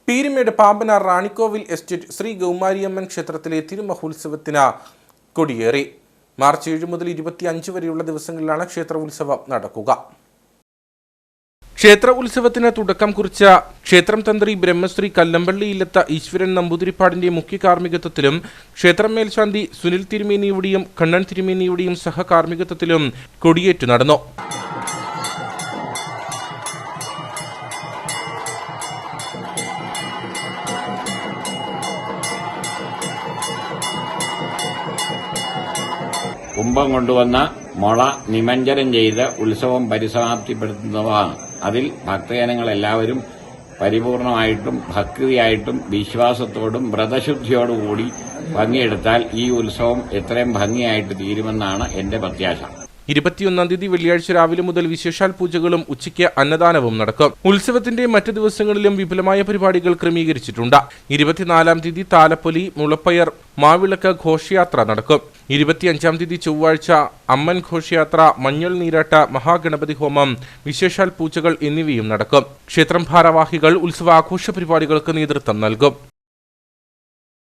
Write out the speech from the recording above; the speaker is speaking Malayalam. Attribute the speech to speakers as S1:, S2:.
S1: പീരുമേട് പാമ്പനാർ റാണിക്കോവിൽ എസ്റ്റേറ്റ് ശ്രീ ഗൗമാരിയമ്മൻ ക്ഷേത്രത്തിലെ തിരുമഹോത്സവത്തിന് കൊടിയേറി. മാർച്ച് 7 മുതൽ 25 വരെയുള്ള ദിവസങ്ങളിലാണ് ക്ഷേത്ര ഉത്സവം നടക്കുക. ക്ഷേത്ര ഉത്സവത്തിന് തുടക്കം കുറിച്ച ക്ഷേത്രം തന്ത്രി ബ്രഹ്മശ്രീ കല്ലമ്പള്ളി ഇല്ലത്ത ഈശ്വരൻ നമ്പൂതിരിപ്പാടിന്റെ മുഖ്യ കാർമ്മികത്വത്തിലും ക്ഷേത്രം മേൽശാന്തി സുനിൽ തിരുമേനിയുടെയും കണ്ണൻ തിരുമേനിയുടെയും സഹകാർമ്മികത്വത്തിലും കൊടിയേറ്റു നടന്നു.
S2: കുംഭം കൊണ്ടുവന്ന മുള നിമഞ്ജനം ചെയ്ത് ഉത്സവം പരിസമാപ്തിപ്പെടുത്തുന്നതാണ്. അതിൽ ഭക്തജനങ്ങളെല്ലാവരും പരിപൂർണമായിട്ടും ഭക്തിയായിട്ടും വിശ്വാസത്തോടും വ്രതശുദ്ധിയോടുകൂടി ഭംഗിയെടുത്താൽ ഈ ഉത്സവം എത്രയും ഭംഗിയായിട്ട് തീരുമെന്നാണ് എന്റെ പ്രത്യാശ.
S1: 21-ാം തീയതി വെള്ളിയാഴ്ച രാവിലെ മുതൽ വിശേഷാൽ പൂജകളും ഉച്ചയ്ക്ക് അന്നദാനവും നടക്കും. ഉത്സവത്തിന്റെ മറ്റ് ദിവസങ്ങളിലും വിപുലമായ പരിപാടികൾ ക്രമീകരിച്ചിട്ടുണ്ട്. 24-ാം തീയതി താലപ്പൊലി, മുളപ്പയർ, മാവിളക്ക് ഘോഷയാത്ര നടക്കും. 25-ാം തീയതി ചൊവ്വാഴ്ച അമ്മൻ ഘോഷയാത്ര, മഞ്ഞൾ നീരാട്ട്, മഹാഗണപതി ഹോമം, വിശേഷാൽ പൂജകൾ എന്നിവയും നടക്കും. ക്ഷേത്രം ഭാരവാഹികൾ ഉത്സവാഘോഷ പരിപാടികൾക്ക് നേതൃത്വം നൽകും.